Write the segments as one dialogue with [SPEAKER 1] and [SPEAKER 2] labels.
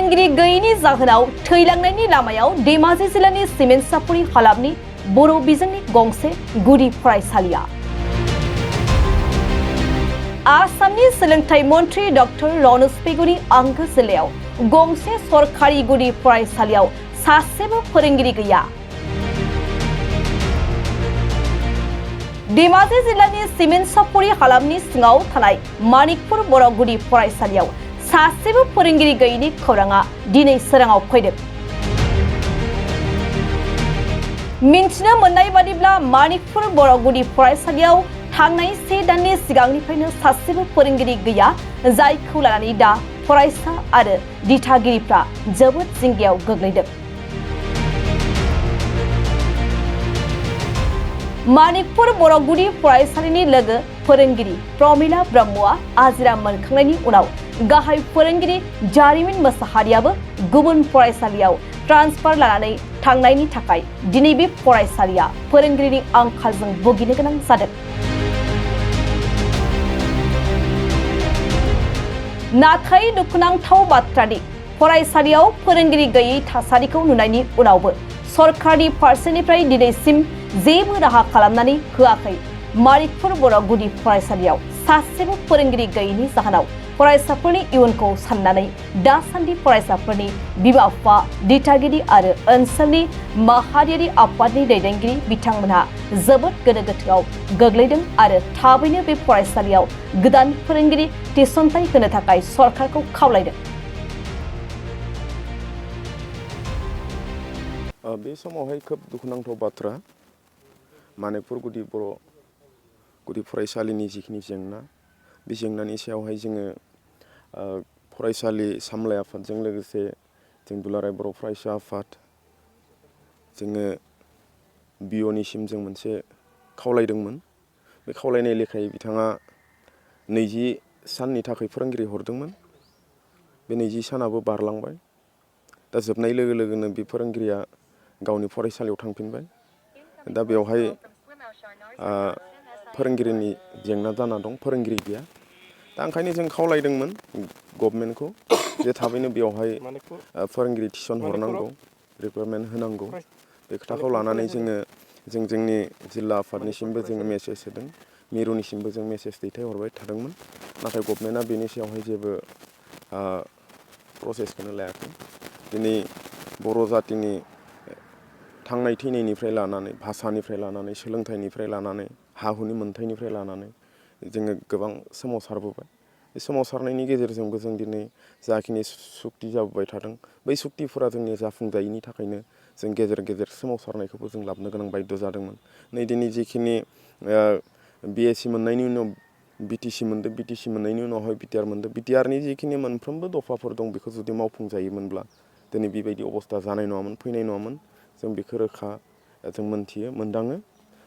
[SPEAKER 1] फोरोंगिरि गैयैनि जाहोनाव थैलांनायनि लामायाव धेमाजि जिल्लानि सिमेन्टसापुरि हालामनि बर' बिजोंनि गंसे गुदि फरायसालिया। आसामनि सोलोंथाइ मन्त्रि डक्टर रनज पेगुनि आंगो जिल्लायाव गंसे सरखारि गुदि फरायसालियाव सासेबो फोरोंगिरि गैया। धेमाजि जिल्लानि सिमेन्टसापुरि हालामनि सिङाव थानाय मानिकपुर बर' गुदि फरायसालियाव सासेबो फोरोंगिरि गैयैनि खौराङा दिनै सोराङाव फैदों। मिन्थिनो मोननाय बादिब्ला मानिकपुर बर' गुदि फरायसालियाव थांनाय 1 दाननि सिगांनिफ्रायनो सासेबो फोरोंगिरि गैया, जायखौ लानानै दा फरायसा आरो दिथागिरिफ्रा जोबोद जिंगायाव गोग्लैदों। मानिकपुर बर' गुदि फरायसालिनि लोगो फोरोंगिरि प्रमिला ब्रह्मआ आजिरा मोनखांनायनि उनाव गाहाय फोरोंगिरि जारिमिन मोसाहारियाबो गुबुन फरायसालियाव ट्रान्सफार लानानै थांनायनि थाखाय दिनै बे फरायसालिया फोरोंगिरिनि आंखालजों भुगिनो गोनां जादों। नाथाय दुखुनांथाव बाथ्रादि फरायसालियाव फोरोंगिरि गैयै थासारिखौ नुनायनि उनावबो सरकारनि फारसेनिफ्राय दिनैसिम जेबो राहा खालामनानै होआखै। मानिकपुर बर' गुदि फरायसालियाव सासेबो फोरोंगिरि गैयैनि जाहोनाव फरायसाफोरनि इयुनखौ साननानै दासान्दि फरायसाफोरनि बिमा-बिफा, दिथागिरि आरो ओनसोलनि माहारियारि आफादनि दैदेनगिरि बिथांमोनहा जोबोद गोनो गोथोआव गोग्लैदों आरो थाबैनो बे फरायसालियाव गोदान फोरोंगिरि थिसनथाय होनो थाखाय सरकारखौ खावलायदों।
[SPEAKER 2] बे समावहाय खोब दुखुनांथाव बाथ्रा, मानिकपुर गुदि फरायसालिनि जिखिनि जेंना, बे जेंनानि सायावहाय जोङो फरायसालि सामलाय आफादजों लोगोसे जों दुलाराय बर' फरायसा आफाद, जोङो बिअनिसिम जों मोनसे खावलायदोंमोन। बे खावलायनाय लेखायै बिथाङा 20 साननि थाखाय फोरोंगिरि हरदोंमोन। बे 20 सानाबो बारलांबाय। दा जोबनाय लोगो लोगोनो बे फोरोंगिरिया गावनि फरायसालियाव थांफिनबाय। दा बेवहाय फोरोंगिरिनि जेंना जाना दं, फोरोंगिरि गैया। दा ओंखायनो जों खावलायदोंमोन गभर्नमेन्टखौ जे थाबैनो बेवहाय फोरोंगिरि थिसन हरनांगौ, रिक्रुटमेन्ट होनांगौ। बे खोथाखौ लानानै जोंनि जिल्ला आफादनिसिमबो जोङो मेसेज होदों, मिरुनिसिमबो जों मेसेज दैथायहरबाय थादोंमोन। नाथाय गभर्नमेन्टआ बेनि सायावहाय जेबो प्रसेसखौनो लायाखै। दिनै बर' जातिनि थांनाय थैनायनिफ्राय लानानै, भाषानिफ्राय लानानै, सोलोंथाइनिफ्राय लानानै, हा-हुनि मोन्थाइनिफ्राय लानानै जोङो गोबां सोमावसारबोबाय। बे सोमावसारनायनि गेजेरजोंबो जों दिनै जाखिनि सुक्ति जाबोबाय थादों, बै सुक्तिफोरा जोंनि जाफुंजायैनि थाखायनो जों गेजेर गेजेर सोमावसारनायखौबो जों लाबोनो गोनां बायध' जादोंमोन। नै दिनै जिखिनि बिएसि मोननायनि उनाव बिटिसि मोनदों, बिटिसि मोननायनि उनावहाय बिटिआर मोनदों। बिटिआरनि जिखिनि मोनफ्रोमबो दफाफोर दं, बेखौ जुदि मावफुंजायोमोनब्ला दिनै बेबायदि अबस्था जानाय नङामोन, फैनाय नङामोन। जों बेखौ रोखा जों मोनथियो, मोनदाङो।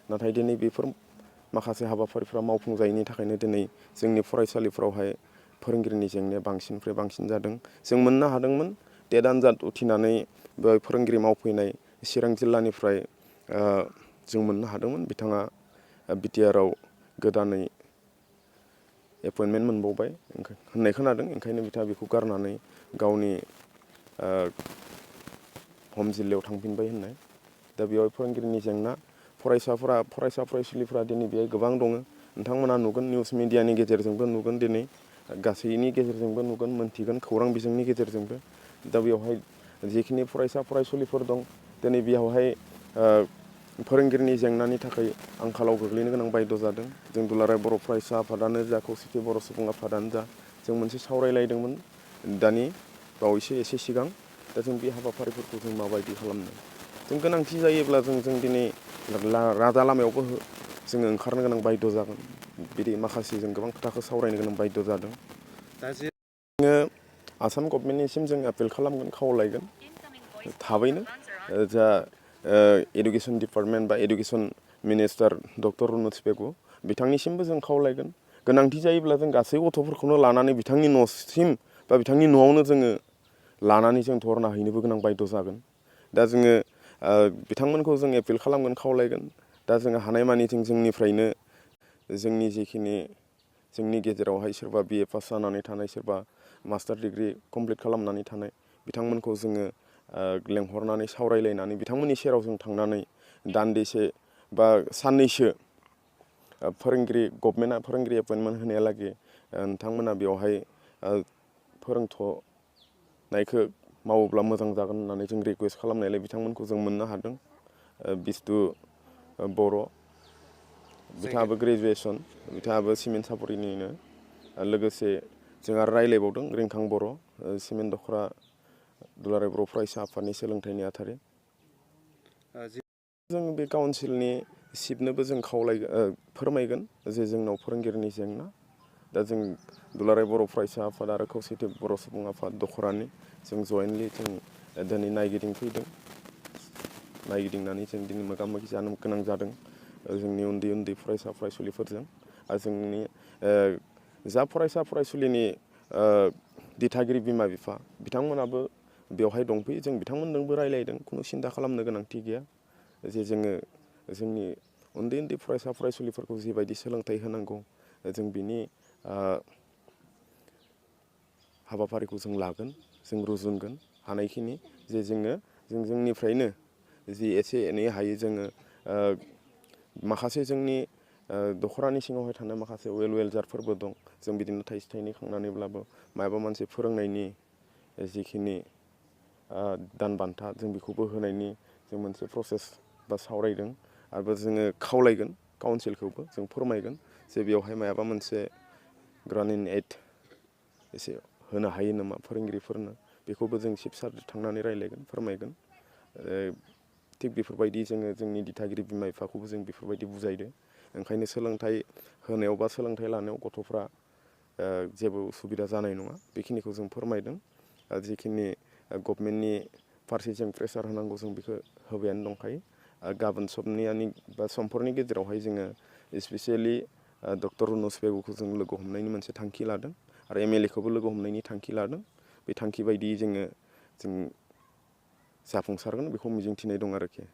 [SPEAKER 2] नाथाय दिनै बेफोर माखासे हाबाफारिफ्रा मावफुंजायैनि थाखायनो दिनै जोंनि फरायसालिफोरावहाय फोरोंगिरिनि जेंनाया बांसिननिफ्राय बांसिन जादों। जों मोननो हादोंमोन टेट आनजाद उथ्रिनानै फोरोंगिरि मावफैनाय चिरां जिल्लानिफ्राय जों मोननो हादोंमोन। बिथाङा बिटिआरआव गोदानै एपइन्टमेन्ट मोनबावबाय होननाय खोनादों। ओंखायनो बिथाङा बेखौ गारनानै गावनि हम जिल्लायाव थांफिनबाय होननाय। दा बेवहाय फोरोंगिरिनि जेंना, फरायसा फरायसुलिफ्रा दिनै बेहाय गोबां दङ। नोंथांमोना नुगोन, निउस मिडियानि गेजेरजोंबो नुगोन, दिनै गासैनि गेजेरजोंबो नुगोन, मोनथिगोन, खौरां बिजोंनि गेजेरजोंबो। दा बेवहाय जिखिनि फरायसुलिफोर दं, दिनै बेवहाय फोरोंगिरिनि जेंनानि थाखाय आंखालाव गोग्लैनो गोनां बायध' जादों। जों दुलाराय बर' फरायसा आफादानो जा, खौसेथि बर' सुबुं आफादानो जा, जों मोनसे सावरायलायदोंमोन दानि बावैसो एसे सिगां। दा जों बे हाबाफारिफोरखौ जों माबायदि खालामनो, जों गोनांथि जायोब्ला जों दिनै राजा लामायावबो जोङो ओंखारनो गोनां बायध' जागोन। बिदि माखासे जों गोबां खोथाखौ सावरायनो गोनां बायध' जादों। दा जोङो आसाम गभर्नमेन्टनिसिम जों आपिल खालामगोन, खावलायगोन थाबैनो जा एडुकेसन डिपार्टमेन्ट बा education minister doctor Ranoj Pegu, बिथांनिसिमबो जों खावलायगोन। गोनांथि जायोब्ला जों गासै गथ'फोरखौनो लानानै बिथांनि न'सिम बा बिथांनि न'आवनो जोङो लानानै जों धरना हैनोबो गोनां बायध' जागोन। दा जोङो बिथांमोनखौ जों एपिल खालामगोन, खावलायगोन। दा जोङो हानायमानि जोंनिफ्रायनो जोंनि जिखिनि जोंनि गेजेरावहाय सोरबा बिए पास जानानै थानाय, सोरबा मास्टार डिग्रि कमप्लिट खालामनानै थानाय, बिथांमोनखौ जोङो लेंहरनानै सावरायलायनानै बिथांमोननि सेराव जों थांनानै दान्दिसे बा साननैसो फोरोंगिरि गभमेन्टआ फोरोंगिरि एपइन्टमेन्ट होनायालागै नोंथांमोना बेवहाय फोरोंथ'नायखौ मावोब्ला मोजां जागोन होननानै जों रिकुवेस्ट खालामनायलाय बिथांमोनखौ जों मोननो हादों। बिस्तु बर' बिथाङाबो ग्रेजुवेसन, बिथाङाबो सिमेन्ट सापरिनिनो। लोगोसे जोंहा रायज्लायबावदों रिंखां बर', सिमेन्ट दख'रा दुलाराय बर' फरायसा आफादनि सोलोंथाइ नेहाथारि। जों बे काउन्सिलनि चिफनोबो जों फोरमायगोन जे जोंनाव फोरोंगिरिनि जेंना। दा जों दुलाराय बर' फरायसा आफाद आरो खौसेथि बर' सुबुं आफाद दख'रानि जों जयेन्टलि जों दिनै नायगिदिंफैदों। नायगिदिंनानै जों दिनै मोगा मोगि जानो गोनां जादों जोंनि उन्दै उन्दै फरायसा फरायसुलिफोरजों। आरो जोंनि जा फरायसा फरायसुलिनि दिथागिरि बिमा बिफा बिथांमोनाबो बेवहाय दंफैयो। जों बिथांमोनजोंबो रायज्लायदों, खुनु सिन्था खालामनो गोनांथि गैया जे जोङो जोंनि उन्दै उन्दै फरायसा फरायसुलिफोरखौ जिबायदि सोलोंथाइ होनांगौ जों बिनि हाबाफारिखौ जों लागोन, जों रुजुनगोन हानायखिनि जे जों जोंनिफ्रायनो जि एसे एनै हायो जोङो माखासे जोंनि दख'रानि सिङावहाय थानाय माखासे वेलजारफोरबो दं। जों बिदिनो थाइसे थाइनै खांनानैब्लाबो माबा मोनसे फोरोंनायनि जिखिनि दान बान्था जों बेखौबो होनायनि जों मोनसे प्रसेस बा सावरायदों। आरो जोङो खावलायगोन काउन्सिलखौबो जों फोरमायगोन जे बेवहाय माबा मोनसे ग्रान्ट इन एड एसे होनो हायो नामा फोरोंगिरिफोरनो, बेखौबो जों चिफ सारजों थांनानै रायज्लायगोन, फोरमायगोन। थिग बेफोरबायदि जोङो जोंनि दिथागिरि बिमा बिफाखौबो जों बेफोरबायदि बुजायदों। ओंखायनो सोलोंथाइ होनायाव बा सोलोंथाइ लानायाव गथ'फ्रा जेबो उसुबिदा जानाय नङा बेखिनिखौ जों फोरमायदों। जिखिनि गभमेन्टनि फारसे जों प्रेसार होनांगौ जों बेखौ होबायानो दंखायो। गाबोन समनियानि बा समफोरनि गेजेरावहाय जोङो स्पेसियेलि डक्टर रुनुस पेगुखौ जों लोगो हमनायनि मोनसे थांखि लादों आरो एम एल ए खौबो लोगो हमनायनि थांखि लादों। बे थांखि बायदियै जों जाफुंसारगोन बेखौ मिजिंथिनाय दं आरोखि।